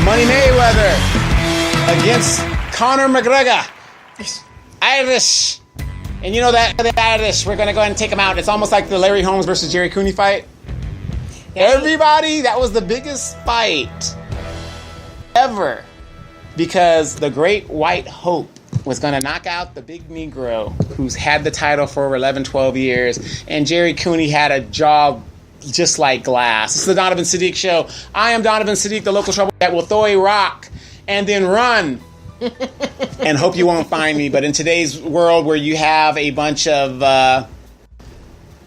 Money Mayweather against Conor McGregor. Irish. And you know that the Irish, we're going to go ahead and take them out. It's almost like the Larry Holmes versus Jerry Cooney fight. Everybody, that was the biggest fight ever. Because the great white hope was going to knock out the big Negro who's had the title for over 11, 12 years. And Jerry Cooney had a jaw just like glass. It's the Donovan Sadiq Show. I am Donovan Sadiq, the local trouble that will throw a rock and then run and hope you won't find me. But in today's world where you have a bunch of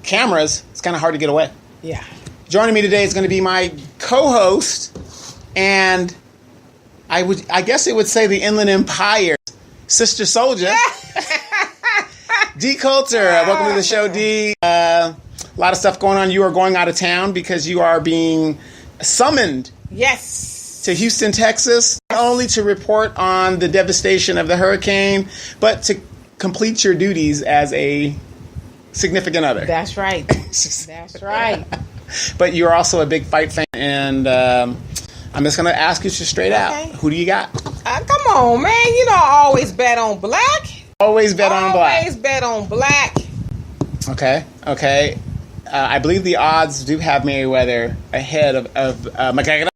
cameras, it's kind of hard to get away. Yeah. Joining me today is going to be my co-host, and I guess it would say the Inland Empire, Sister Soldier, D. Coulter. Welcome to the show, D. A lot of stuff going on. You are going out of town because you are being summoned. Yes. To Houston, Texas, not only to report on the devastation of the hurricane, but to complete your duties as a significant other. That's right. That's right. But you're also a big fight fan, and I'm just going to ask you just straight out. Who do you got? Come on, man. You know I always bet on black. Always bet on black. Always bet on black. Okay. I believe the odds do have Mayweather ahead of McGregor.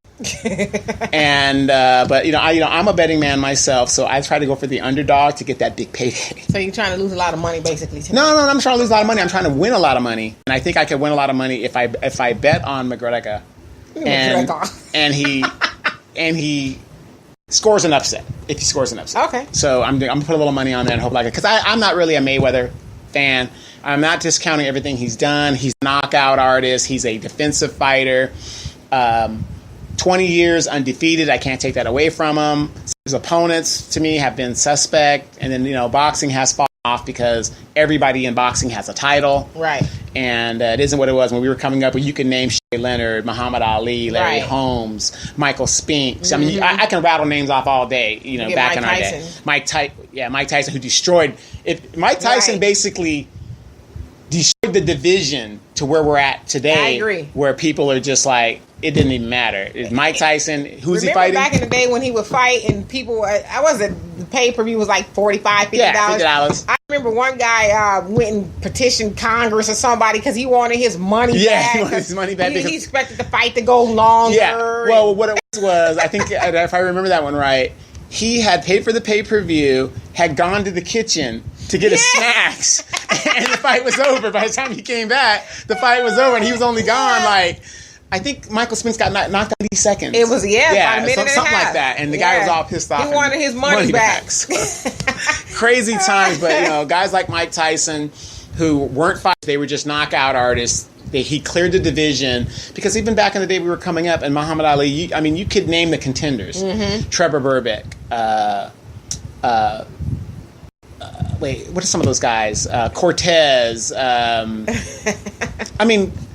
And but I'm a betting man myself, so I try to go for the underdog to get that big payday. So you're trying to lose a lot of money, basically. Tonight. No, I'm trying to lose a lot of money. I'm trying to win a lot of money, and I think I could win a lot of money if I bet on McGregor, and he scores an upset. If he scores an upset, okay. So I'm gonna put a little money on that and hope because I'm not really a Mayweather fan. I'm not discounting everything he's done. He's a knockout artist. He's a defensive fighter. 20 years undefeated. I can't take that away from him. His opponents, to me, have been suspect. And then, boxing has fallen off because everybody in boxing has a title. Right. And it isn't what it was when we were coming up. Where you can name Shay Leonard, Muhammad Ali, Larry Holmes, Michael Spinks. Mm-hmm. I mean, I can rattle names off all day, back in our day. Mike Tyson, who destroyed... Mike Tyson basically destroyed the division to where we're at today. I agree. Where people are just like... It didn't even matter. It's Mike Tyson. Who's he fighting? Back in the day when he would fight and people, the pay-per-view was like $45, $50. Yeah, $50. I remember one guy went and petitioned Congress or somebody because he wanted his money back. Yeah, he wanted his money back. He expected the fight to go longer. Yeah, well, what it was, I think, if I remember that one right, he had paid for the pay-per-view, had gone to the kitchen to get his snacks, and the fight was over. By the time he came back, the fight was over, and he was only gone I think Michael Spinks got knocked out 80 seconds. It was, about a minute and a something half. Like that. And the guy was all pissed off. He wanted his money back. Crazy times, but you guys like Mike Tyson who weren't fighters, they were just knockout artists. He cleared the division because even back in the day we were coming up, and Muhammad Ali, you could name the contenders. Mm-hmm. Trevor Berbick. What are some of those guys? Cortez.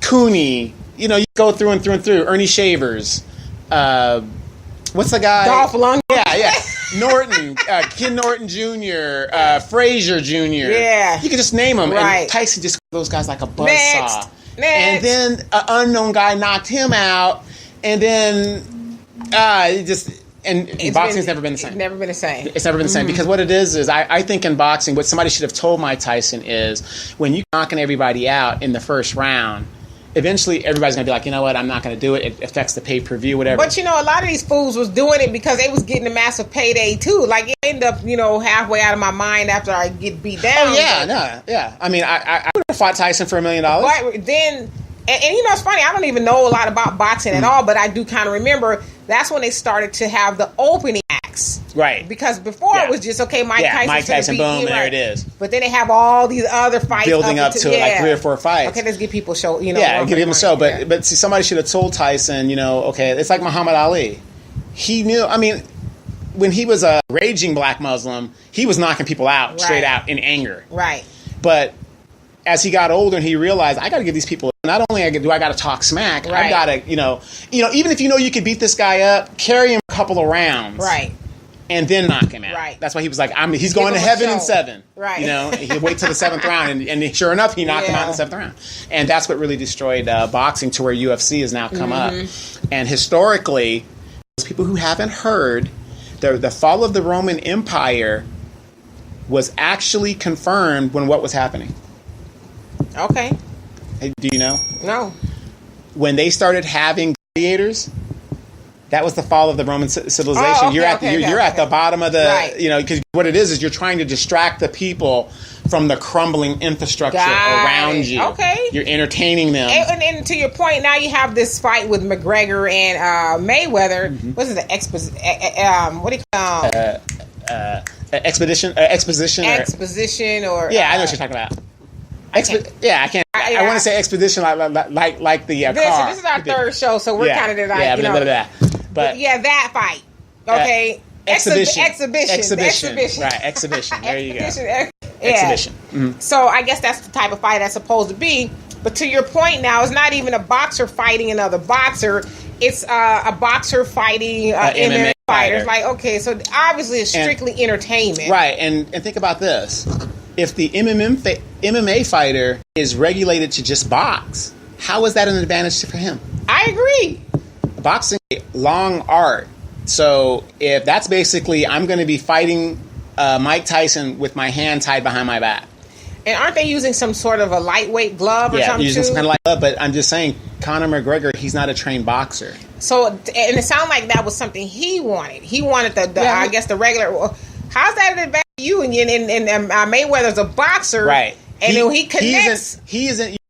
Cooney. You go through and through. Ernie Shavers. What's the guy? Dolph Lundgren. Yeah. Norton. Ken Norton Jr. Frazier Jr. Yeah. You could just name them. Right. And Tyson just those guys like a buzzsaw. Next. And then an unknown guy knocked him out. And then boxing's never been the same. It's never been the same. It's never been the same because what it is I think in boxing, what somebody should have told Mike Tyson is when you're knocking everybody out in the first round, eventually everybody's going to be like, you know what, I'm not going to do it. It affects the pay-per-view, whatever. But, a lot of these fools was doing it because they was getting a massive payday, too. Like, it ended up, halfway out of my mind after I get beat down. Oh, yeah, yeah. I mean, I would have fought Tyson for $1 million. But then, and it's funny, I don't even know a lot about boxing at all, but I do kind of remember that's when they started to have the opening acts. Right. Because before it was just, Mike Tyson, boom, there it is. But then they have all these other fights. Building up to like 3 or 4 fights. Okay, let's give people show, Yeah, give him a show. But see, somebody should have told Tyson, it's like Muhammad Ali. He knew, when he was a raging black Muslim, he was knocking people out straight out in anger. Right. But as he got older and he realized, I got to give these people, not only do I got to talk smack, I got to, even if you could beat this guy up, carry him a couple of rounds. Right. And then knock him out. Right. That's why he was like, he's going to heaven in 7. Right. He'd wait till the 7th round, and sure enough, he knocked him out in the 7th round. And that's what really destroyed boxing to where UFC has now come up. And historically, people who haven't heard, the fall of the Roman Empire was actually confirmed when what was happening? Okay. Hey, do you know? No. When they started having gladiators, that was the fall of the Roman civilization. Oh, okay, You're at the bottom of the, right. Because what it is you're trying to distract the people from the crumbling infrastructure around you. Okay. You're entertaining them. And to your point, now you have this fight with McGregor and Mayweather. Mm-hmm. What is it? What do you call Exposition. Or yeah, I know what you're talking about. I can't. I want to say expedition like the car. This is our third show, so we're kind of like blah, blah, blah. But that fight. Okay. Exhibition. Right, exhibition. There you go. Exhibition. Mm-hmm. So I guess that's the type of fight that's supposed to be. But to your point now, it's not even a boxer fighting another boxer. It's a boxer fighting MMA fighters. Like, okay, so obviously it's strictly entertainment. Right, and think about this. If the MMA fighter is regulated to just box, how is that an advantage for him? I agree. Boxing is a long art. So if that's basically, I'm going to be fighting Mike Tyson with my hand tied behind my back. And aren't they using some sort of a lightweight glove or something? Yeah, using some kind of light glove, but I'm just saying, Conor McGregor, he's not a trained boxer. So, and it sounded like that was something he wanted. He wanted I guess the regular. How's that an advantage to you? And Mayweather's a boxer, right? And then he connects.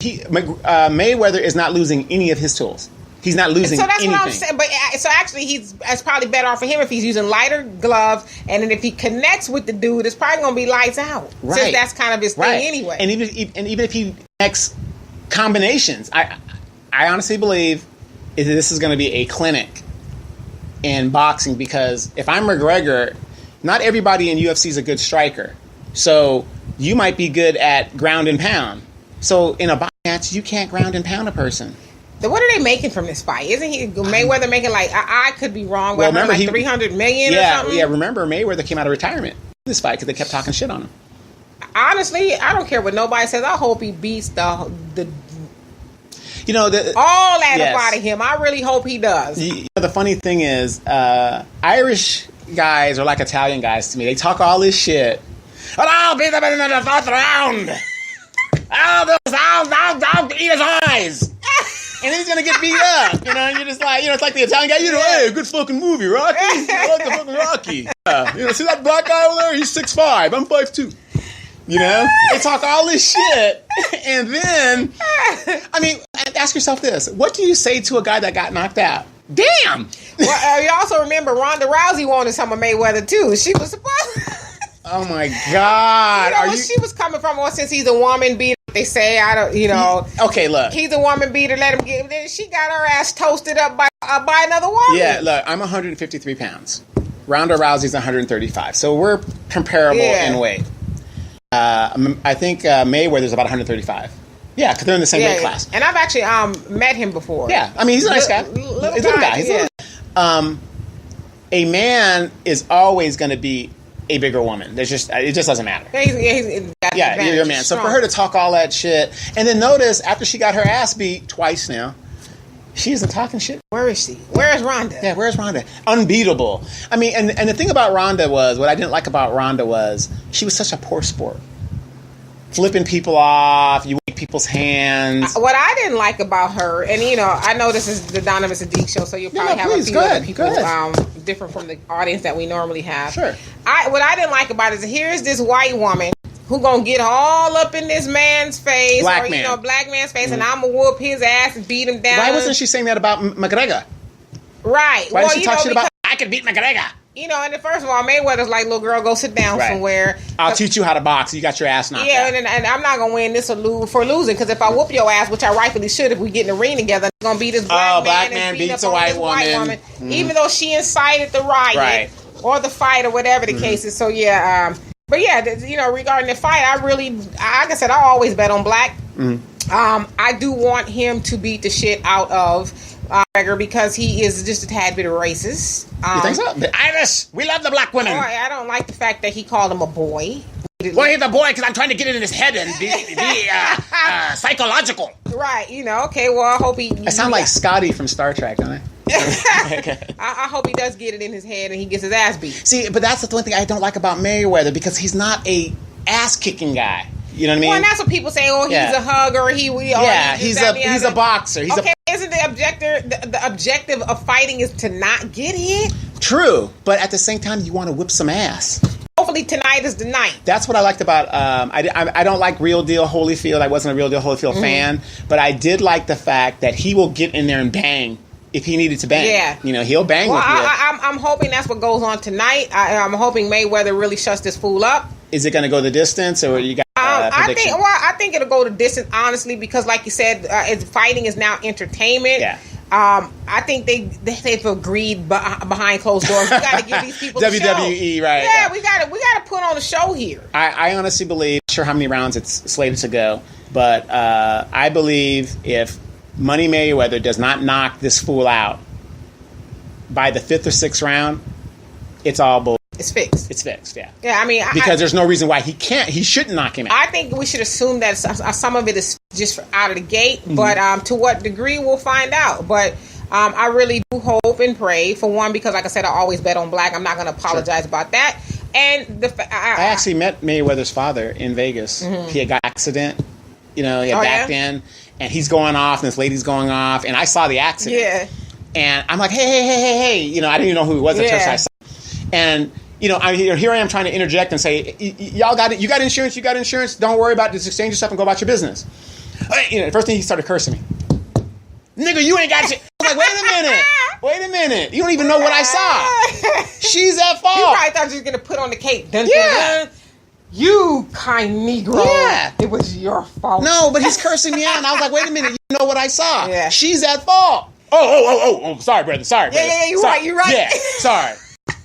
Mayweather is not losing any of his tools. He's not losing anything. So that's what I'm saying. But so actually, it's probably better off for him if he's using lighter gloves, and then if he connects with the dude, it's probably going to be lights out. Right. Since that's kind of his thing anyway. And even if he connects combinations, I honestly believe this is going to be a clinic in boxing, because if I'm McGregor, not everybody in UFC is a good striker. So you might be good at ground and pound. So in a boxing match, you can't ground and pound a person. What are they making from this fight? Isn't Mayweather making I could be wrong, but remember like $300 million or something? Yeah, remember Mayweather came out of retirement this fight because they kept talking shit on him. Honestly, I don't care what nobody says. I hope he beats the all that up out of him. I really hope he does. The funny thing is, Irish guys are like Italian guys to me. They talk all this shit. But I'll beat them in the fourth round. I'll eat his eyes. And then he's gonna get beat up, and you're just like, it's like the Italian guy, hey, good fucking movie, Rocky. I like the fucking Rocky. See that black guy over there? He's 6'5", I'm 5'2". They talk all this shit, and then, ask yourself this: what do you say to a guy that got knocked out? Damn. Well, you also remember Ronda Rousey wanted some of Mayweather too. She was supposed. Oh my God! She was coming from? Well, since he's a woman beater, they say Okay, look. He's a woman beater. Let him get. Then she got her ass toasted up by another woman. Yeah, look. I'm 153 pounds. Ronda Rousey's 135, so we're comparable in weight. I think Mayweather's about 135. Yeah, because they're in the same weight class. And I've actually met him before. Yeah, he's a nice guy. He's a little guy. A man is always going to be a bigger woman. It just doesn't matter. You're a man. So for her to talk all that shit, and then notice after she got her ass beat twice now, she isn't talking shit. Where is she? Where is Ronda? Yeah, where's Ronda? Unbeatable. And the thing about Ronda was, what I didn't like about Ronda was, she was such a poor sport. Flipping people off, you wake people's hands. What I didn't like about her, and I know this is the Donovan Sadiq show, so you'll probably have a few other people different from the audience that we normally have. Sure. What I didn't like about it is, here's this white woman who gonna get all up in this man's face, black man's face, and I'm gonna whoop his ass and beat him down. Why wasn't she saying that about McGregor? Right. Why did she talk shit about, I could beat McGregor? And then first of all, Mayweather's like, little girl, go sit down somewhere. I'll teach you how to box. You got your ass knocked out. Yeah, and I'm not going to win this for losing, because if I whoop your ass, which I rightfully should if we get in the ring together, I'm going to beat this black man beats a white woman. Mm-hmm. Even though she incited the riot or the fight or whatever the case is. So, but regarding the fight, like I said, I always bet on black. Mm-hmm. I do want him to beat the shit out of McGregor, because he is just a tad bit racist. You think so? The Irish, we love the black women. I don't like the fact that he called him a boy. Well, he's a boy because I'm trying to get it in his head and be psychological. Right, okay, well, I hope he... I sound like Scotty from Star Trek, don't I? I hope he does get it in his head and he gets his ass beat. See, but that's the one thing I don't like about Mayweather, because he's not a ass-kicking guy. You know what I mean? Well, and that's what people say. Oh, he's a hugger. He's a boxer. Isn't the objective of fighting is to not get hit? True, but at the same time, you want to whip some ass. Hopefully tonight is the night. That's what I liked about. I don't like Real Deal Holyfield. I wasn't a Real Deal Holyfield fan, but I did like the fact that he will get in there and bang if he needed to bang. Yeah, he'll bang with you. I'm hoping that's what goes on tonight. I'm hoping Mayweather really shuts this fool up. Is it going to go the distance, or you got? I think it'll go the distance, honestly, because like you said, fighting is now entertainment. Yeah. I think they've agreed behind closed doors. We got to give these people WWE, show. right? Yeah, we got to put on a show here. I honestly believe, not sure how many rounds it's slated to go, but I believe if Money Mayweather does not knock this fool out by the 5th or 6th round, it's all bull. It's fixed. It's fixed, yeah. Yeah, I mean... Because there's no reason why he shouldn't knock him out. I think we should assume that some of it is just out of the gate, but to what degree, we'll find out. But I really do hope and pray, for one, because like I said, I always bet on black. I'm not going to apologize about that. And I actually met Mayweather's father in Vegas. He had got an accident. He had backed in, and he's going off, and this lady's going off, and I saw the accident. Yeah. And I'm like, hey. I didn't even know who he was at first. I saw him. And... here I am trying to interject and say, y'all got it. You got insurance. You got insurance. Don't worry about it. Just exchange your stuff and go about your business. The first thing he started cursing me. Nigga, you ain't got shit. I was like, wait a minute. You don't even know what I saw. She's at fault. You probably thought you was going to put on the cape. Yeah. You kind Negro. Yeah. It was your fault. No, but he's cursing me out. And I was like, wait a minute. You know what I saw. Yeah. She's at fault. Oh. Sorry, brother. Yeah, you're right. You're right. Yeah, sorry.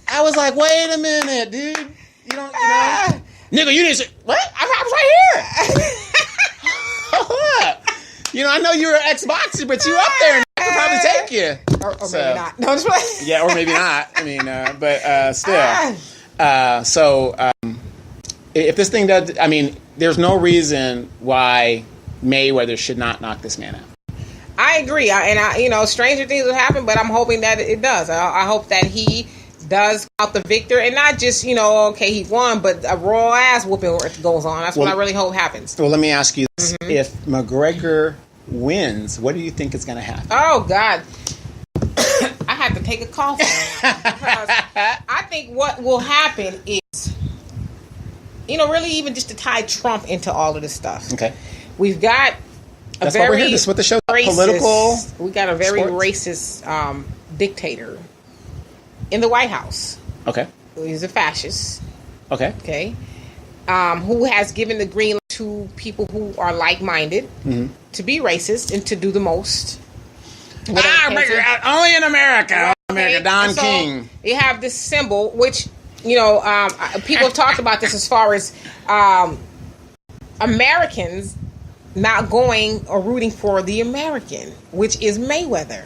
I was like, wait a minute, dude. You don't, nigga, you didn't say, what? I was right here. I know you're an ex-boxer, but you up there, and I could probably take you. Or maybe not. No, just play. Yeah, or maybe not. I mean, but still. If this thing does, there's no reason why Mayweather should not knock this man out. I agree. Stranger things will happen, but I'm hoping that it does. I hope that he does out the victor, and not just he won, but a raw ass whooping goes on. That's what I really hope happens. Well, let me ask you this: if McGregor wins, what do you think is going to happen? Oh God, I have to take a call from him because I think what will happen is, really even just to tie Trump into all of this stuff. Okay, we've got that's why we're here. This is what the show is. Political. We got a very racist dictator in the White House. Okay. He's a fascist. Okay. Who has given the green light to people who are like-minded to be racist and to do the most. Only in America. Okay. Don King. You have this symbol, which, people have talked about this as far as Americans not going or rooting for the American, which is Mayweather.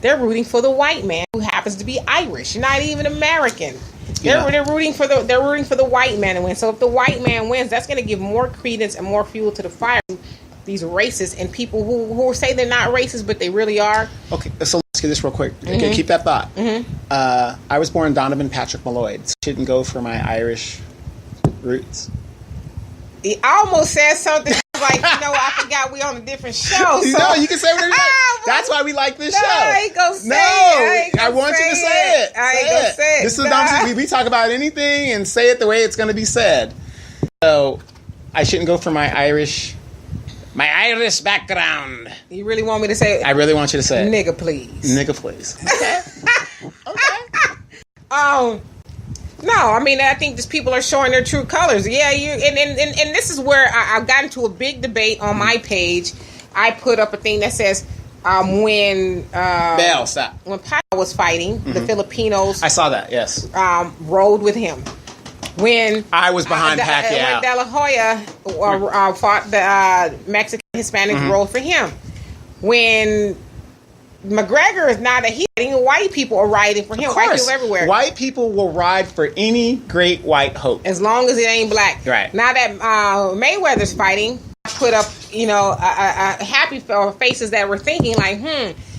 They're rooting for the white man who happens to be Irish, not even American. They're rooting for the white man to win. So if the white man wins, that's going to give more credence and more fuel to the fire to these racists and people who say they're not racist, but they really are. Okay, so let's get this real quick. Okay, keep that thought. I was born Donovan Patrick Malloyd. So shouldn't go for my Irish roots. He almost said something like, I forgot we on a different show. So. No, you can say whatever you like. That's why we like this show. I ain't gonna say it. I want you to say it. I ain't gonna say it. This is we talk about anything and say it the way it's going to be said. So I shouldn't go for my Irish background. You really want me to say it? I really want you to say it. Nigga, please. Nigga, please. Okay. No, I think just people are showing their true colors. Yeah, and this is where I've gotten into a big debate on my page. I put up a thing that says when Bell, stop. When Pacquiao was fighting, the Filipinos, I saw that. Yes, rode with him. When I was behind Pacquiao, when De La Hoya fought the Mexican Hispanics, rode for him. When McGregor is now that he's fighting, white people are riding for him. White people everywhere. White people will ride for any great white hope. As long as it ain't black. Right. Now that Mayweather's fighting, I put up, a happy faces that were thinking like,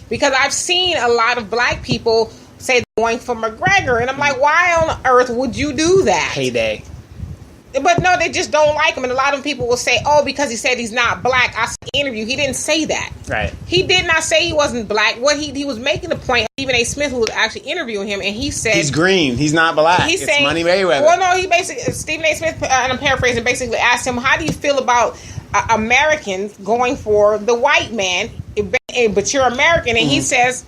because I've seen a lot of black people say they're going for McGregor, and I'm like, why on earth would you do that? Heyday. But no, they just don't like him, and a lot of people will say, "Oh, because he said he's not black." I saw the interview. He didn't say that. Right. He did not say he wasn't black. What he was making the point. Stephen A. Smith, who was actually interviewing him, and he said he's green. He's not black. He's saying Money Mayweather. Well, no, he basically Stephen A. Smith, and I'm paraphrasing, basically asked him, "How do you feel about Americans going for the white man, but you're American?" And he says.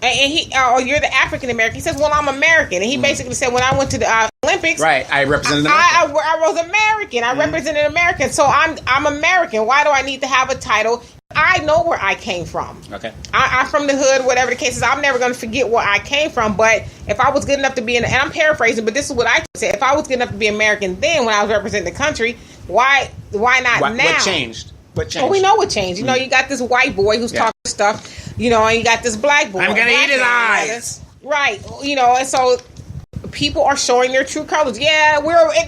And you're the African American. He says, "Well, I'm American." And he basically said, "When I went to the Olympics, right, I represented America. I was American. I represented American. So I'm American. Why do I need to have a title? I know where I came from. Okay, I'm from the hood. Whatever the case is, I'm never going to forget where I came from. But if I was good enough to be and I'm paraphrasing, but this is what I said. If I was good enough to be American then, when I was representing the country, why not now? What changed? Well, we know what changed. You know, you got this white boy who's talking stuff. You know, and you got this black boy. I'm gonna eat his eyes. Right. You know, and so people are showing their true colors. Yeah, but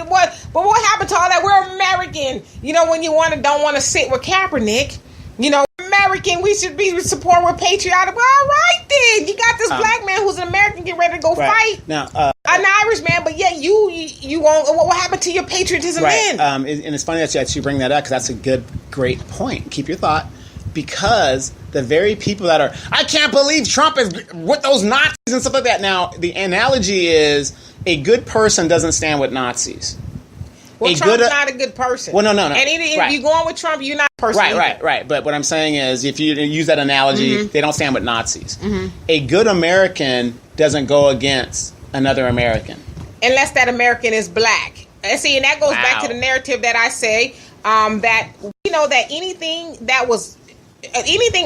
what happened to all that? We're American. You know, when you don't want to sit with Kaepernick, you know, American, we should be supporting, we're patriotic. Well, all right then. You got this black man who's an American getting ready to go fight. Now, an Irish man, but yet you won't. What happened to your patriotism then? And it's funny that you bring that up, because that's a great point. Keep your thought. Because the very people that are, I can't believe Trump is with those Nazis and stuff like that. Now, the analogy is a good person doesn't stand with Nazis. Well, Trump's not a good person. Well, no. And if you're going with Trump, you're not a person. Right. But what I'm saying is, if you use that analogy, they don't stand with Nazis. A good American doesn't go against another American. Unless that American is black. And see, and that goes back to the narrative that I say, that, you know, that anything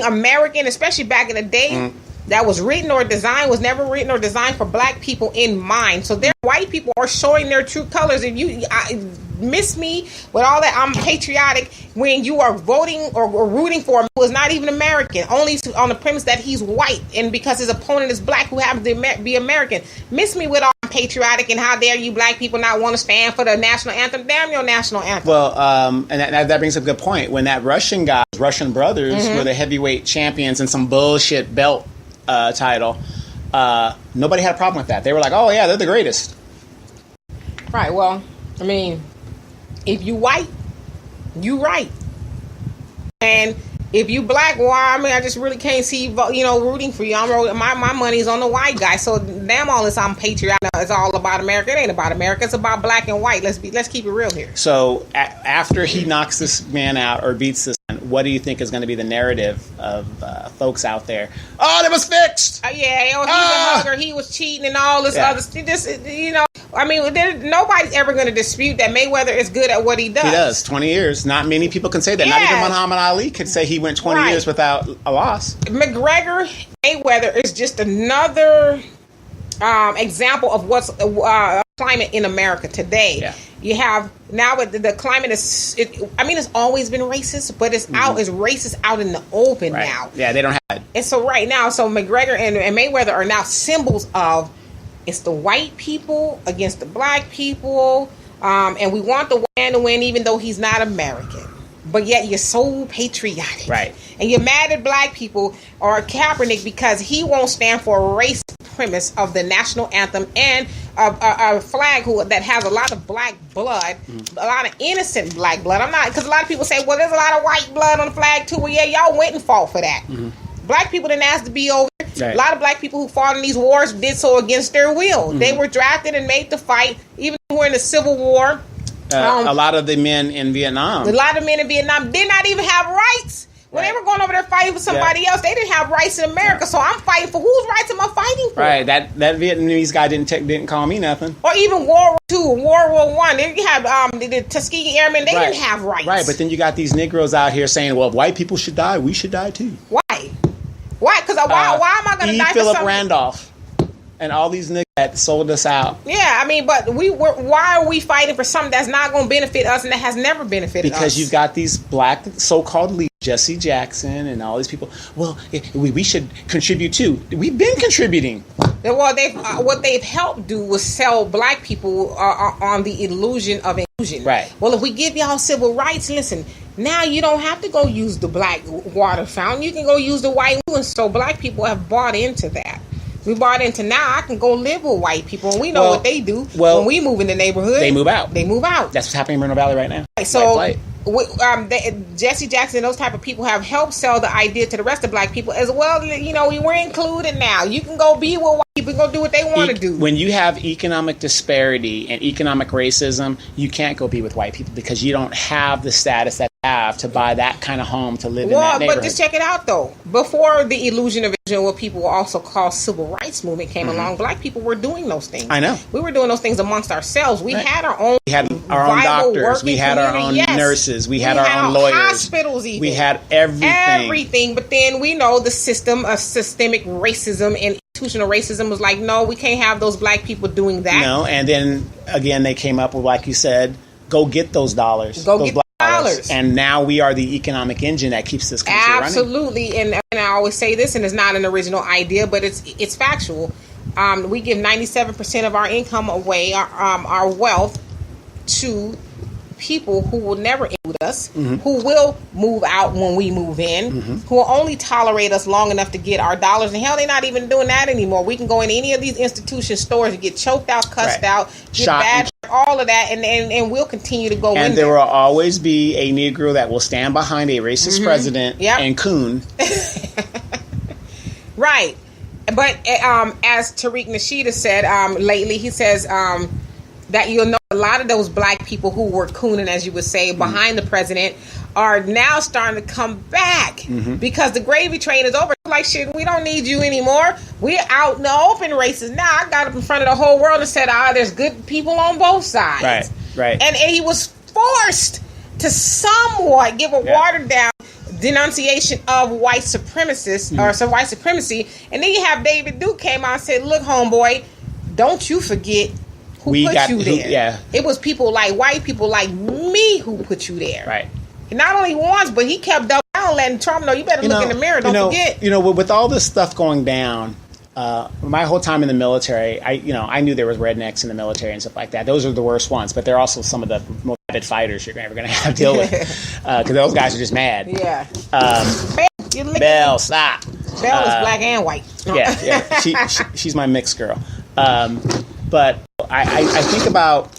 American, especially back in the day, that was written or designed was never written or designed for black people in mind. So white people are showing their true colors. If you miss me with all that, I'm patriotic, when you are voting or rooting for him who is not even American, only on the premise that he's white and because his opponent is black who happens to be American. Miss me with all I'm patriotic, and how dare you black people not want to stand for the national anthem? Damn your national anthem. Well, and that brings up a good point. When that Russian brothers were the heavyweight champions in some bullshit belt title, nobody had a problem with that. They were like, "Oh yeah, they're the greatest." Right. Well, I mean, if you white, you right, and if you black, well, I mean, I just really can't see rooting for you. My money's on the white guy. So damn all this, I'm patriotic. It's all about America. It ain't about America. It's about black and white. Let's keep it real here. So after he knocks this man out or beats this man, what do you think is going to be the narrative of folks out there? Oh, that was fixed. He's a hugger. He was cheating and all this other. I mean, nobody's ever going to dispute that Mayweather is good at what he does. He does. 20 years. Not many people can say that. Yeah. Not even Muhammad Ali could say he went 20 years without a loss. McGregor, Mayweather is just another example of what's climate in America today. Yeah. You have now the climate is. It's always been racist, but it's racist out in the open now. Yeah, they don't have it. And so right now, McGregor and Mayweather are now symbols of. It's the white people against the black people, and we want the white man to win, even though he's not American. But yet you're so patriotic, right? And you're mad at black people or Kaepernick because he won't stand for a race premise of the national anthem and a flag that has a lot of black blood, a lot of innocent black blood. I'm not, because a lot of people say, well, there's a lot of white blood on the flag too. Well, yeah, y'all went and fought for that. Black people didn't ask to be over. Right. A lot of black people who fought in these wars did so against their will. They were drafted and made to fight, even who were in the Civil War. A lot of the men in Vietnam. A lot of men in Vietnam did not even have rights. When they were going over there fighting for somebody else, they didn't have rights in America. So I'm fighting for whose rights am I fighting for? Right. That Vietnamese guy didn't call me nothing. Or even World War II, World War I. They had the Tuskegee Airmen. They didn't have rights. Right. But then you got these Negroes out here saying, "Well, if white people should die, we should die too." Why? Why? Because why am I going to die for Philip something? Randolph and all these niggas that sold us out. Yeah, I mean, but why are we fighting for something that's not going to benefit us and that has never benefited us? Because you've got these black so-called leaders, Jesse Jackson and all these people. Well, we should contribute too. We've been contributing. Well, what they've helped do was sell black people on the illusion of inclusion. Right. Well, if we give y'all civil rights, listen, Now you don't have to go use the black water fountain. You can go use the white one. So black people have bought into that. We bought into now I can go live with white people, and we know what they do. Well, when we move in the neighborhood, they move out. They move out. That's what's happening in Moreno Valley right now. So Jesse Jackson and those type of people have helped sell the idea to the rest of black people as well. You know, we're included now. You can go be with white people and go do what they want to do. When you have economic disparity and economic racism, you can't go be with white people because you don't have the status that you have to buy that kind of home to live in that neighborhood. But just check it out, though. Before the illusion of vision, what people will also call civil rights movement came along, black people were doing those things. I know. We were doing those things amongst ourselves. We had our own. We had our own doctors. We had our own nurses. We had our own lawyers. Hospitals, even. We had everything. Everything. But then we know the system of systemic racism and institutional racism was like, no, we can't have those black people doing that. No, and then again, they came up with, like you said, go get those dollars. Go get dollars. And now we are the economic engine that keeps this country running. Absolutely. And I always say this, and it's not an original idea, but it's factual. We give 97% of our income away, our wealth, to people who will never include us, who will move out when we move in, who will only tolerate us long enough to get our dollars. And hell, they're not even doing that anymore. We can go in any of these institution stores and get choked out, cussed out, get bad, all of that, and we'll continue to go in there. And there will always be a Negro that will stand behind a racist president and coon. Right. But as Tariq Nasheed has said lately, he says that you'll know a lot of those black people who were cooning, as you would say, behind the president are now starting to come back because the gravy train is over. Like, shit, we don't need you anymore. We're out in the open races. Now I got up in front of the whole world and said, there's good people on both sides. Right. And he was forced to somewhat give a watered down denunciation of white supremacists or some white supremacy. And then you have David Duke came out and said, look, homeboy, don't you forget who put you there. It was people like white people like me who put you there. Right. And not only once, but he kept down letting Trump know, you better look in the mirror. Don't forget. You know, with all this stuff going down, my whole time in the military, I knew there was rednecks in the military and stuff like that. Those are the worst ones, but they're also some of the most avid fighters you're ever going to have to deal with because those guys are just mad. Yeah. Belle, stop. Belle is black and white. Yeah. She's my mixed girl. But I think about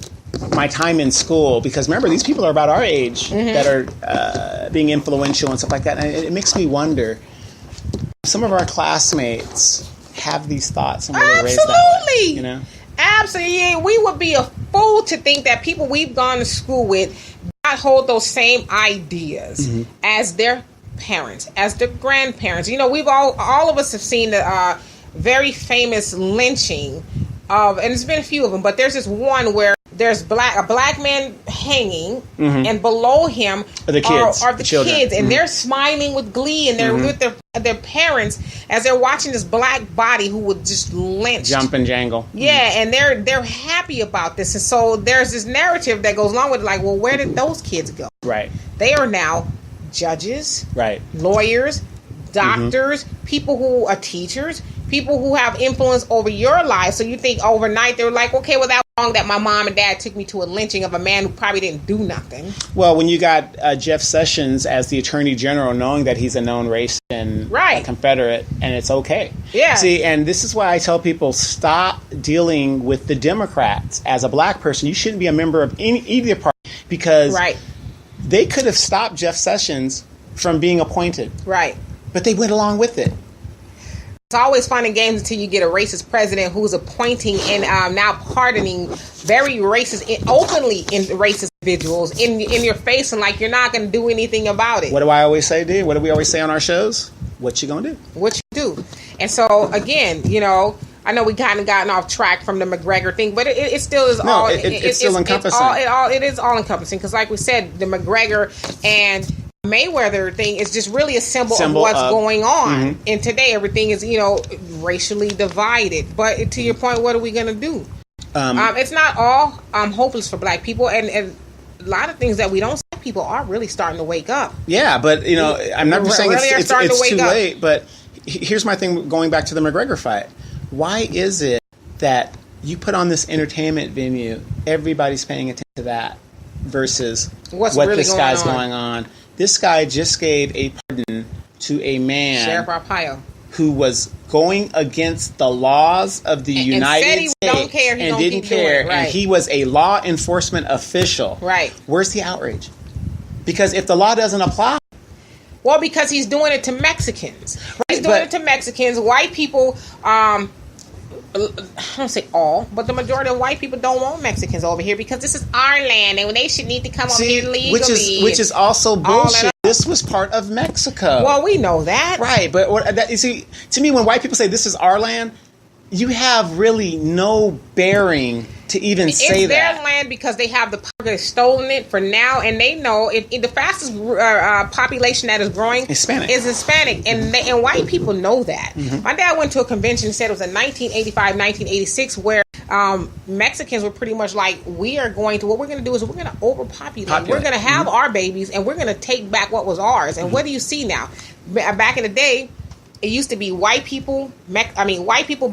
my time in school because remember, these people are about our age that are being influential and stuff like that. And it makes me wonder, some of our classmates have these thoughts and were raised that way, you know? Absolutely. We would be a fool to think that people we've gone to school with not hold those same ideas as their parents, as their grandparents. You know, we've all of us have seen the very famous lynching of, and there's been a few of them, but there's this one where there's a black man hanging, and below him are the kids, and they're smiling with glee, and they're with their parents as they're watching this black body who would just lynch, jump and jangle. Yeah, and they're happy about this, and so there's this narrative that goes along with it, like, well, where did those kids go? Right. They are now judges, right, lawyers, doctors, people who are teachers, people who have influence over your life. So you think overnight they're like, okay, well, that was wrong that my mom and dad took me to a lynching of a man who probably didn't do nothing. Well, when you got Jeff Sessions as the Attorney General, knowing that he's a known racist and a Confederate, and it's okay. Yeah. See, and this is why I tell people, stop dealing with the Democrats. As a black person, you shouldn't be a member of either party because they could have stopped Jeff Sessions from being appointed. Right. But they went along with it. It's always fun and games until you get a racist president who's appointing and now pardoning very racist, openly racist individuals in your face, and like you're not going to do anything about it. What do I always say, D? What do we always say on our shows? What you gonna do? What you do? And so again, you know, I know we kind of gotten off track from the McGregor thing, but it still is all. It's still encompassing. It is all encompassing because, like we said, the McGregor and Mayweather thing is just really a symbol of what's going on. And today everything is, you know, racially divided. But to your point, what are we going to do? It's not all hopeless for black people, and a lot of things that we don't see, people are really starting to wake up. Yeah, but you know, I'm not just saying it's too late, but here's my thing going back to the McGregor fight. Why is it that you put on this entertainment venue, everybody's paying attention to that versus what really this guy's going on This guy just gave a pardon to a man, Sheriff Arpaio, who was going against the laws of the United States and didn't care. And he was a law enforcement official. Right. Where's the outrage? Because if the law doesn't apply... Well, because he's doing it to Mexicans. He's doing it to Mexicans. White people... I don't say all, but the majority of white people don't want Mexicans over here because this is our land and they should need to come over here legally. Which is also bullshit. This was part of Mexico. Well, we know that. Right, but you see, to me, when white people say this is our land, you have really no bearing to even say that. It's their land because they have the power. They've stolen it for now, and they know the fastest population that is growing is Hispanic, and white people know that. Mm-hmm. My dad went to a convention and said it was in 1985, 1986, where Mexicans were pretty much like, what we're going to do is we're going to overpopulate. We're going to have our babies, and we're going to take back what was ours. And what do you see now? Back in the day, it used to be white people, black people,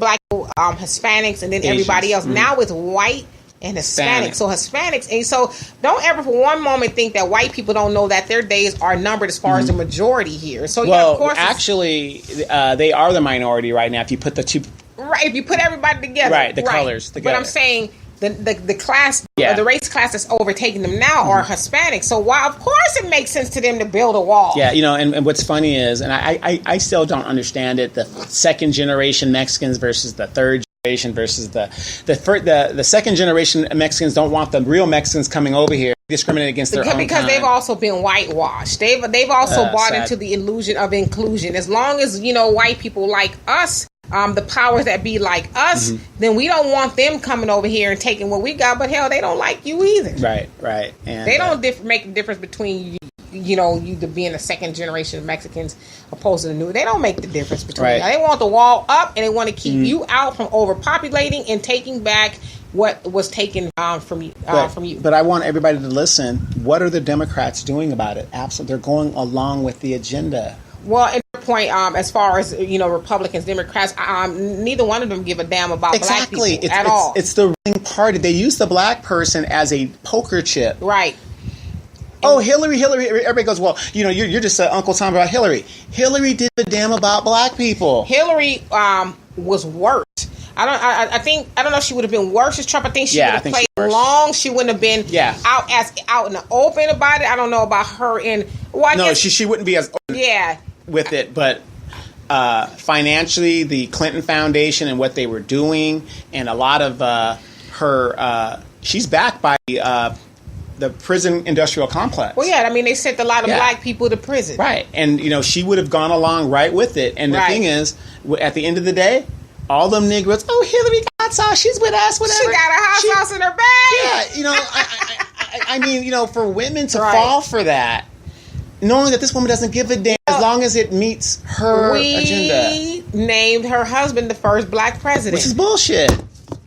Hispanics, and then Asians. Everybody else. Mm-hmm. Now it's white and Hispanic. So Hispanics, and so don't ever for one moment think that white people don't know that their days are numbered as far as the majority here. So of course, actually, they are the minority right now. If you put the two, right, if you put everybody together, right, colors together. But I'm saying the class, the race class that's overtaking them now are Hispanic. So why, of course, it makes sense to them to build a wall. Yeah, and what's funny is, and I still don't understand it. The second generation Mexicans versus the third generation versus the second generation Mexicans don't want the real Mexicans coming over here, discriminate against their own because they've also been whitewashed. They've also bought into the illusion of inclusion. As long as white people like us. The powers that be like us, then we don't want them coming over here and taking what we got. But hell, they don't like you either. Right. And they don't make a difference between you being a second generation of Mexicans opposed to the new. They don't make the difference between. Right. They want the wall up and they want to keep you out from overpopulating and taking back what was taken from you. But I want everybody to listen. What are the Democrats doing about it? Absolutely, they're going along with the agenda. Well, at the point, as far as Republicans, Democrats, neither one of them give a damn about black people at all. It's the ruling party. They use the black person as a poker chip, right? Oh, Hillary. Everybody goes, well, you're just Uncle Tom about Hillary. Hillary did a damn about black people. Hillary was worse. I don't know if she would have been worse as Trump. I think she would have played long. She wouldn't have been out in the open about it. I don't know about her she wouldn't be as open with it, but financially, the Clinton Foundation and what they were doing, and a lot of her, she's backed by the prison industrial complex. Well, yeah, they sent a lot of black people to prison, right? And she would have gone along right with it. And the thing is, at the end of the day, all them Negroes, Hillary got sauce, she's with us, whatever. She got a hot sauce in her bag. Yeah, for women to fall for that, knowing that this woman doesn't give a damn as long as it meets her agenda. We named her husband the first black president. Which is bullshit.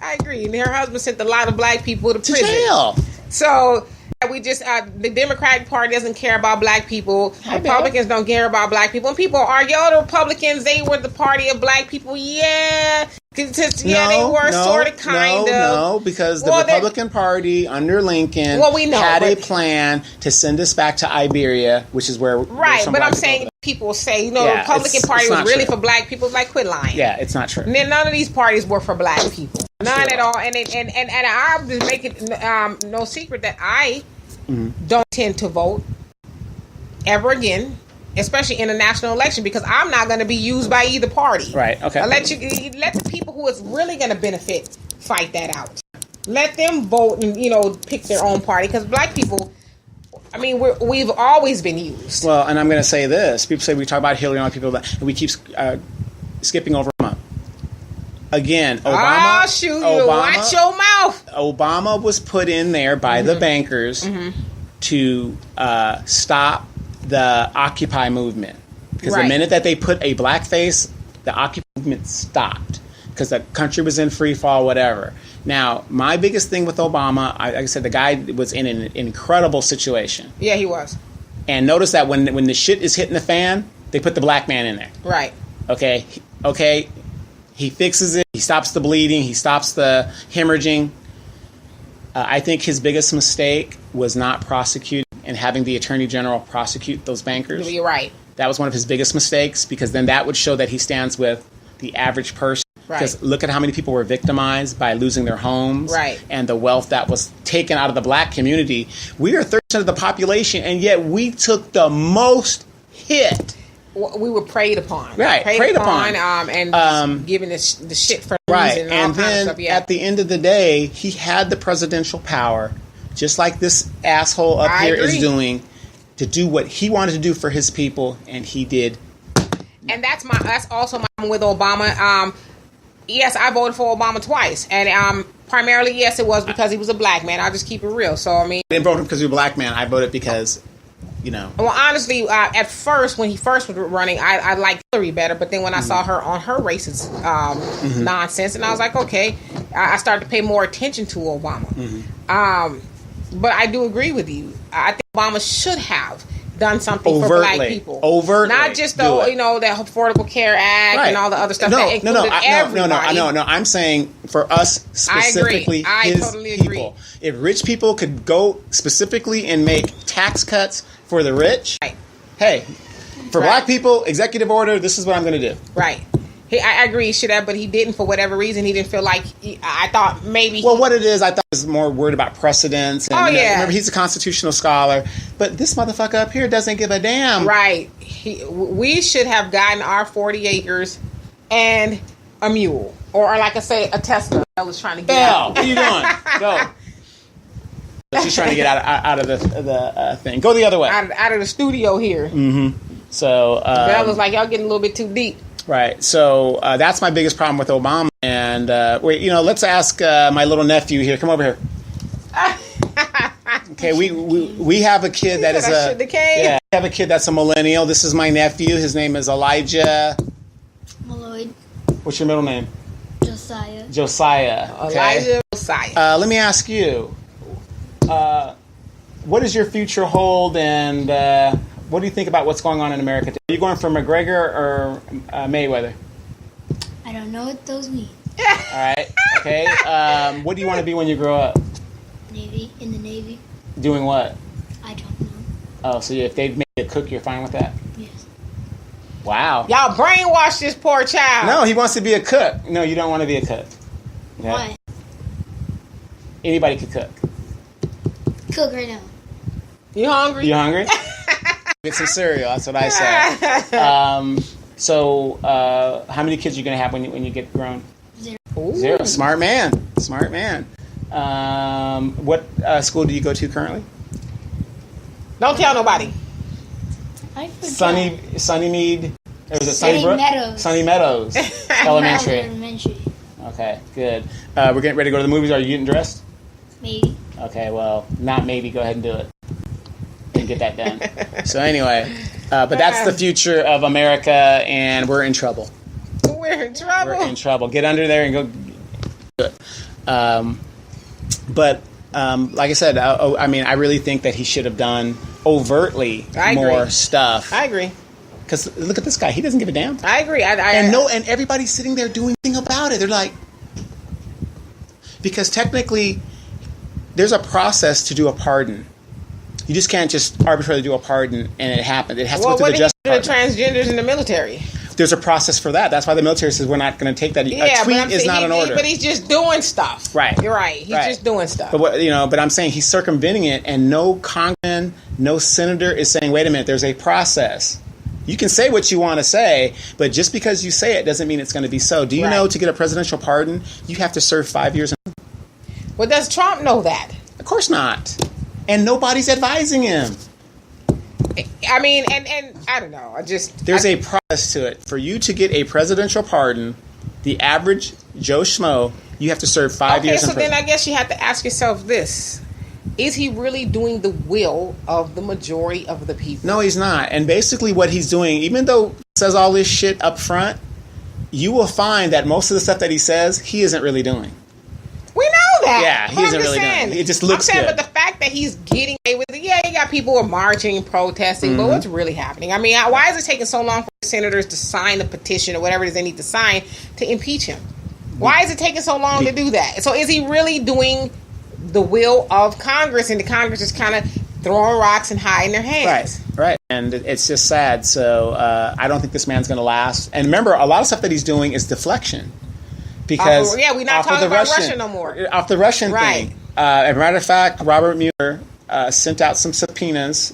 I agree. And her husband sent a lot of black people to prison. Jail. So we just the Democratic Party doesn't care about black people. Republicans don't care about black people. And people argue, the Republicans, they were the party of black people. Yeah. They were sort of, kind of. No, because the Republican Party under Lincoln had a plan to send us back to Iberia, which is where... Right, but I'm saying people say, the Republican Party was really for black people. Like, quit lying. Yeah, it's not true. None of these parties were for black people. None at all. And I'm just making no secret that I don't tend to vote ever again, especially in a national election, because I'm not going to be used by either party. Right. Okay. Let the people who it's really going to benefit fight that out. Let them vote and pick their own party, because black people, we've always been used. Well, and I'm going to say this: people say we talk about Hillary and all people, and we keep skipping over Obama. Again, Obama. Oh, shoot! Watch your mouth. Obama was put in there by the bankers to stop the Occupy movement, because the minute that they put a black face, the Occupy movement stopped, because the country was in free fall, whatever. Now, my biggest thing with Obama, like I said, the guy was in an incredible situation. Yeah, he was. And notice that when the shit is hitting the fan, they put the black man in there. Right. Okay. He fixes it. He stops the bleeding. He stops the hemorrhaging. I think his biggest mistake was not prosecuting and and having the attorney general prosecute those bankers. You're right. That was one of his biggest mistakes, because then that would show that he stands with the average person. Right. Because look at how many people were victimized by losing their homes, right, and the wealth that was taken out of the black community. We are 30% of the population, and yet we took the most hit. We were preyed upon. Right, preyed upon. And given the shit for right. and all then kind of stuff. At the end of the day, he had the presidential power, just like this asshole up here is doing, to do what he wanted to do for his people, and he did. And that's also my problem with Obama. Yes, I voted for Obama twice, and primarily, yes, it was because he was a black man. I'll just keep it real. So, I mean, I didn't vote because he was a black man. I voted because, you know. Well, honestly, at first, when he first was running, I liked Hillary better. But then when I saw her on her racist nonsense, and I was like, okay, I started to pay more attention to Obama. But I do agree with you. I think Obama should have done something for black people. Not just the Affordable Care Act and all the other stuff that included everybody. No. I'm saying for us specifically, I totally agree. People. If rich people could go specifically and make tax cuts for the rich, hey, for black people, executive order, this is what I'm going to do. Right. I agree, he should have, but he didn't for whatever reason. He didn't feel like, I thought maybe... Well, what it is, I thought he was more worried about precedents. And, remember, he's a constitutional scholar, but this motherfucker up here doesn't give a damn. Right. We should have gotten our 40 acres and a mule. Or like I say, a Tesla I was trying to get out. What are you doing? Go. She's trying to get out of the thing. Go the other way. Out of the studio here. Mm-hmm. So... Bell was like, y'all getting a little bit too deep. Right. So that's my biggest problem with Obama. And let's ask my little nephew here. Come over here. Okay, we have a kid that is we have a kid that's a millennial. This is my nephew. His name is Elijah Malloyd. What's your middle name? Josiah. Okay. Elijah Josiah. Let me ask you, what does your future hold, and what do you think about what's going on in America? Are you going for McGregor or Mayweather? I don't know what those mean. All right. Okay. What do you want to be when you grow up? Navy. In the Navy. Doing what? I don't know. Oh, so if they've made a cook, you're fine with that? Yes. Wow. Y'all brainwash this poor child. No, he wants to be a cook. No, you don't want to be a cook. Okay? Why? Anybody could cook. Cook right now. You hungry? You hungry? Get some cereal. That's what I say. So, how many kids are you going to have when you get grown? 0. Ooh. 0. Smart man. What school do you go to currently? Don't tell nobody. I forgot. Sunnymead. Or was it Sunny Sunnybrook? Meadows. Sunny Meadows. Elementary. Elementary. Okay, good. We're getting ready to go to the movies. Are you getting dressed? Maybe. Okay, well, not maybe. Go ahead and do it. And get that done. So anyway, but that's the future of America, and we're in trouble. We're in trouble. We're in trouble. Get under there and go do it. But like I said, I really think that he should have done overtly more stuff. I agree. Because look at this guy. He doesn't give a damn. I agree. And everybody's sitting there doing nothing about it. They're like... Because technically, there's a process to do a pardon. You just can't just arbitrarily do a pardon and it happens. It has to go through the justice department. Transgenders in the military. There's a process for that. That's why the military says we're not going to take that. Yeah, a tweet is not an order. But he's just doing stuff. Right. You're right. He's just doing stuff. But but I'm saying he's circumventing it, and no congressman, no senator is saying, wait a minute, there's a process. You can say what you want to say, but just because you say it doesn't mean it's going to be so. Do you know to get a presidential pardon, you have to serve 5 years? Well, does Trump know that? Of course not. And nobody's advising him. I mean, and I don't know. There's a process to it. For you to get a presidential pardon, the average Joe Schmo, you have to serve 5 years in prison. Okay, so then I guess you have to ask yourself this. Is he really doing the will of the majority of the people? No, he's not. And basically what he's doing, even though he says all this shit up front, you will find that most of the stuff that he says, he isn't really doing. We know that. Yeah, he isn't really doing it. It just looks good. But the fact that he's getting away with it, you got people who are marching, protesting, but what's really happening? I mean, why is it taking so long for senators to sign a petition or whatever it is they need to sign to impeach him? Why is it taking so long to do that? So is he really doing the will of Congress, and the Congress is kind of throwing rocks and hiding their hands. Right. And it's just sad. So I don't think this man's going to last. And remember, a lot of stuff that he's doing is deflection. Because we're not talking about Russia no more. Off the Russian thing. As a matter of fact, Robert Mueller sent out some subpoenas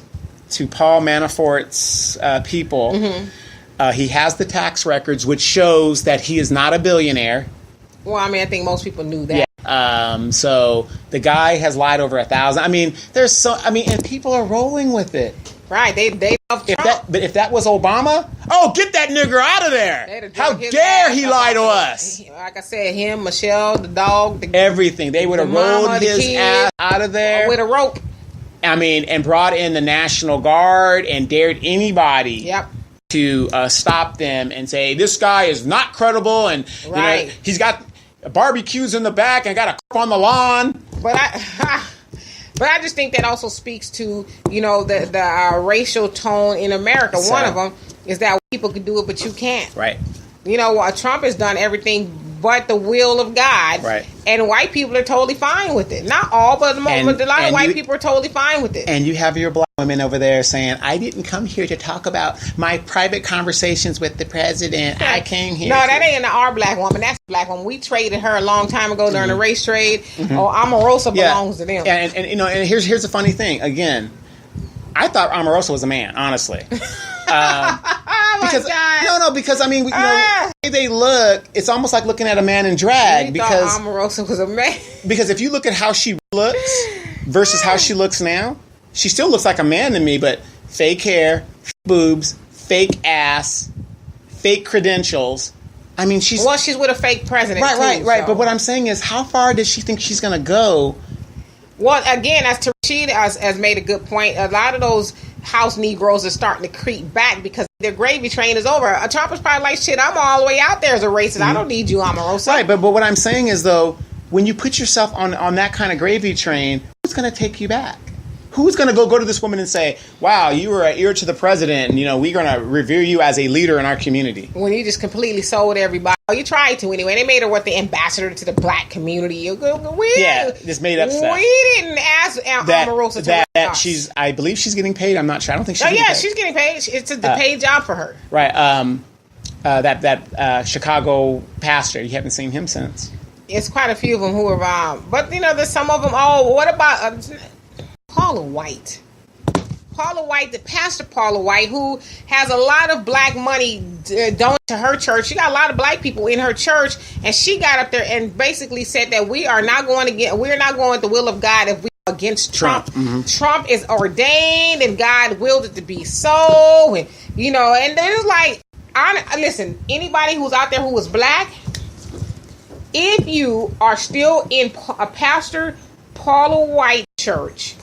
to Paul Manafort's people. Mm-hmm. He has the tax records, which shows that he is not a billionaire. Well, I mean, I think most people knew that. Yeah. So the guy has lied over 1,000. I mean, and people are rolling with it. Right. They love Trump. But if that was Obama, get that nigger out of there. How dare he lie to us? Like I said, him, Michelle, the dog. Everything. They would have rolled his ass out of there. With a rope. I mean, and brought in the National Guard and dared anybody to stop them and say, this guy is not credible. And he's got barbecues in the back and got a on the lawn. But I just think that also speaks to, the racial tone in America. So, one of them is that people can do it, but you can't. Right. Trump has done everything but the will of God. Right. And white people are totally fine with it. Not all, but a lot of white people are totally fine with it. And you have your black women over there saying, I didn't come here to talk about my private conversations with the president. I came here. No, that ain't our black woman. That's the black woman. We traded her a long time ago during the race trade. Mm-hmm. Omarosa belongs to them. And here's the funny thing. Again, I thought Omarosa was a man, honestly. Because I mean, the way they look, it's almost like looking at a man in drag. Because Omarosa was a man. Because if you look at how she looks versus how she looks now, she still looks like a man to me. But fake hair, boobs, fake ass, fake credentials. I mean, she's with a fake president. Right. So. But what I'm saying is, how far does she think she's going to go? Well, again, as Rashid has made a good point, a lot of those house Negroes are starting to creep back because their gravy train is over. Trump is probably like, shit, I'm all the way out there as a racist. Mm-hmm. I don't need you, Omarosa. Right, but what I'm saying is, though, when you put yourself on that kind of gravy train, who's going to take you back? Who's going to go to this woman and say, wow, you were an ear to the president, and, we're going to revere you as a leader in our community? When you just completely sold everybody. You tried to anyway. They made her the ambassador to the black community. Just made up stuff. We didn't ask Omarosa that I believe she's getting paid. I'm not sure. I don't think she's getting paid. She's getting paid. It's a paid job for her. Right. That Chicago pastor, you haven't seen him since. It's quite a few of them who are, but there's some of them. Oh, what about Paula White? The pastor Paula White, who has a lot of black money donated to her church. She got a lot of black people in her church, and she got up there and basically said that we're not going with the will of God if we are against Trump. Mm-hmm. Trump is ordained, and God willed it to be so. And and there's listen, anybody who's out there who is black, if you are still in a pastor Paula White church,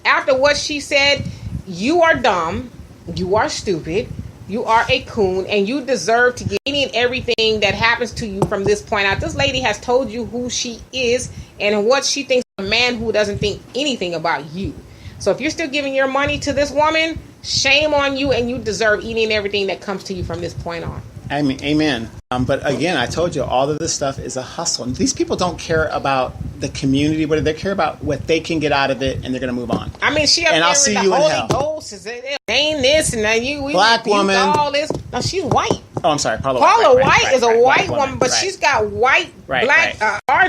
after what she said, you are dumb, you are stupid, you are a coon, and you deserve to get any and everything that happens to you from this point out. This lady has told you who she is and what she thinks of a man who doesn't think anything about you. So if you're still giving your money to this woman, shame on you, and you deserve any and everything that comes to you from this point on. I mean, amen. But again, I told you, all of this stuff is a hustle. These people don't care about the community, but they care about what they can get out of it, and they're going to move on. I mean, she up and there I'll see with you the in Holy hell. Ghost. Ain't this, and then we black woman. All this. No, she's white. Oh, I'm sorry, Paula White is a white woman, but she's got large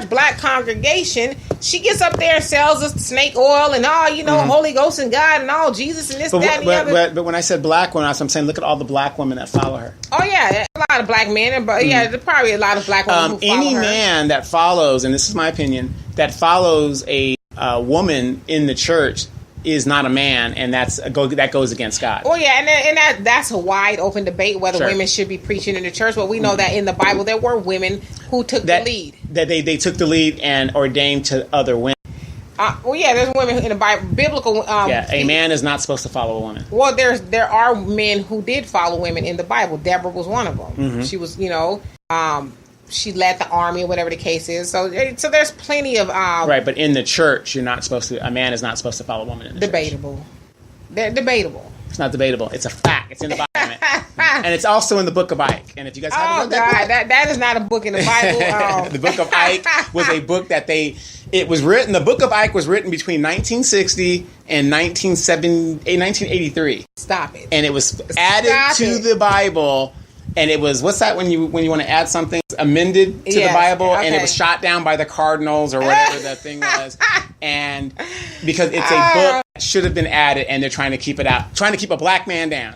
black congregation. She gets up there and sells us snake oil and all, Holy Ghost and God and all Jesus and this, that, and the other. But when I said black woman, I'm saying look at all the black women that follow her. Oh yeah, a lot of black men, but there's probably a lot of black women who follow any her. Man that follows, and this is my opinion, that follows a woman in the church is not a man, and that goes against God. Oh yeah, and that's a wide open debate whether women should be preaching in the church. But we know that in the Bible there were women who took the lead. That they took the lead and ordained to other women. There's women in the Bible, biblical. A man is not supposed to follow a woman. Well, there are men who did follow women in the Bible. Deborah was one of them. Mm-hmm. She was, she led the army or whatever the case is. So there's plenty of right. But in the church, you're not supposed to. A man is not supposed to follow a woman in the debatable. church. They're debatable. It's not debatable. It's a fact. It's in the Bible, and it's also in the Book of Ike. And if you guys haven't read that book, that is not a book in the Bible. The Book of Ike was a book that they It was written. The Book of Ike was written between 1960 and 1983. Stop it. And it was added to the Bible. And it was, what's that when you want to add something? Amended to the Bible. Okay. And it was shot down by the Cardinals or whatever the thing was. And because it's a book that should have been added, and they're trying to keep it out. Trying to keep a black man down.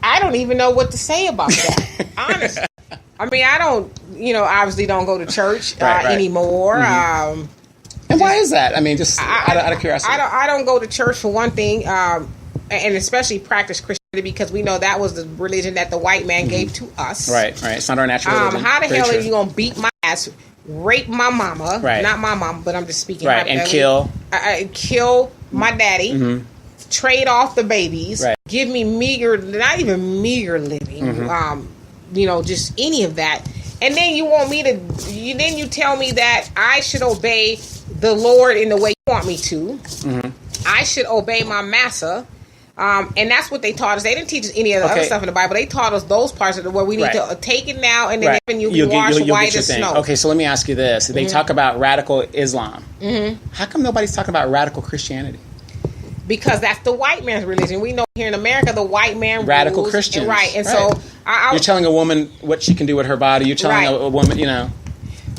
I don't even know what to say about that. Honestly. I mean, I don't, obviously don't go to church anymore. Mm-hmm. And why is that? I mean, just out of curiosity. I don't go to church for one thing, and especially practice Christianity, because we know that was the religion that the white man gave to us. Right. It's not our natural religion. How the hell are you going to beat my ass, rape my mama, not my mama, but I'm just speaking. Right, and kill. Kill my daddy, trade off the babies, give me not even meager living, just any of that. And then you tell me that I should obey the Lord in the way you want me to. I should obey my massa. And that's what they taught us. They didn't teach us any of the other stuff in the Bible. They taught us those parts of where we need to take it now, and then even you can wash white as snow. Okay, so let me ask you this. They talk about radical Islam. How come nobody's talking about radical Christianity? Because that's the white man's religion. We know here in America, the white man radical rules, Christians. And so you're telling a woman what she can do with her body. You're telling a woman,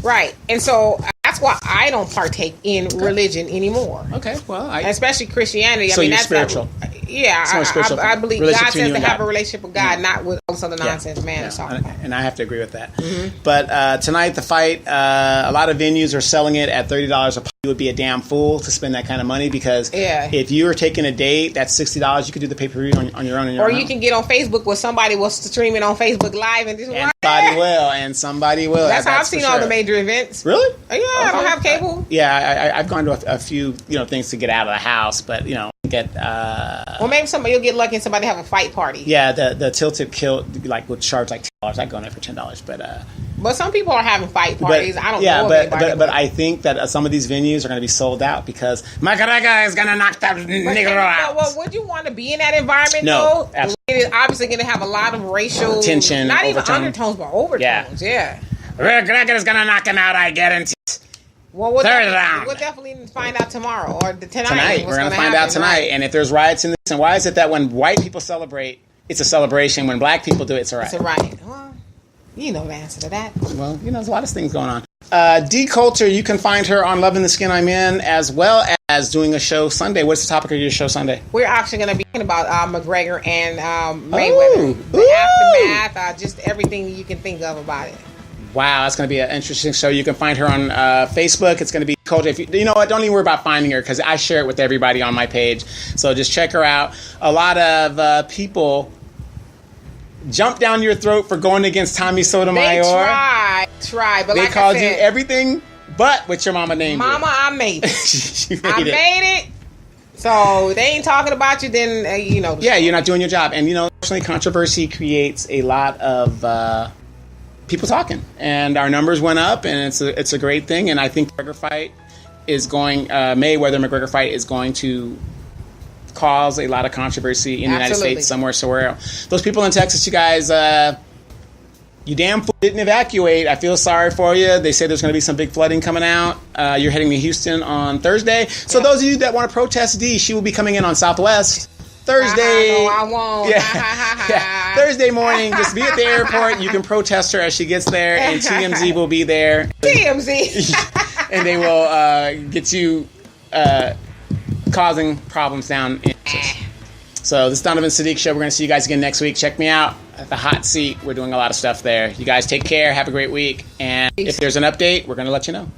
Right. And so that's why I don't partake in religion anymore. Okay. Well, especially Christianity. So you're spiritual. I believe God says to have a relationship with God, not with all this other nonsense man is talking about. And I have to agree with that. But tonight, the fight, a lot of venues are selling it at $30 a pop. You would be a damn fool to spend that kind of money, because if you were taking a date, that's $60. You could do the pay-per-view on your own. Or you can get on Facebook where somebody was streaming on Facebook Live and just somebody will. That's how I've seen all the major events. Really? I don't have cable. I've gone to a few things to get out of the house, but well, maybe you'll get lucky and somebody have a fight party. Yeah, the tilted kill would charge $10. I'd go in there for $10, but some people are having fight parties. I don't know. But I think that some of these venues are going to be sold out because McGregor is going to knock that nigga out. Well, would you want to be in that environment? No, though? Absolutely. It is obviously going to have a lot of racial tension, not even undertones, but overtones. Yeah. McGregor is going to knock him out. I guarantee. Well, we'll definitely find out tomorrow or tonight. We're going to find out tonight. Right? And if there's riots in this, and why is it that when white people celebrate, it's a celebration. When black people do it, it's a riot. It's a riot. Well, you know the answer to that. Well, there's a lot of things going on. D. Coulter, you can find her on Loving the Skin I'm In, as well as doing a show Sunday. What's the topic of your show Sunday? We're actually going to be talking about McGregor and Mayweather. The aftermath, just everything you can think of about it. Wow, that's going to be an interesting show. You can find her on Facebook. It's going to be Coulter. If you know what, don't even worry about finding her because I share it with everybody on my page. So just check her out. A lot of people jump down your throat for going against Tommy Sotomayor. They try, but they called you everything but what your mama named you. I made it. Made it. So they ain't talking about you, then Yeah, you're not doing your job, and unfortunately, controversy creates a lot of people talking, and our numbers went up, and it's a great thing. And I think Mayweather McGregor fight is going to cause a lot of controversy in the United States somewhere else. Those people in Texas, you guys, you damn fool didn't evacuate. I feel sorry for you. They say there's going to be some big flooding coming out. You're heading to Houston on Thursday. So those of you that want to protest Dee, she will be coming in on Southwest Thursday. No, I won't. Yeah. Thursday morning, just be at the airport. You can protest her as she gets there, and TMZ will be there. TMZ. And they will get you causing problems down in Texas. So this is Donovan Sadiq Show. We're going to see you guys again next week. Check me out at the Hot Seat. We're doing a lot of stuff there. You guys take care. Have a great week. And if there's an update, we're going to let you know.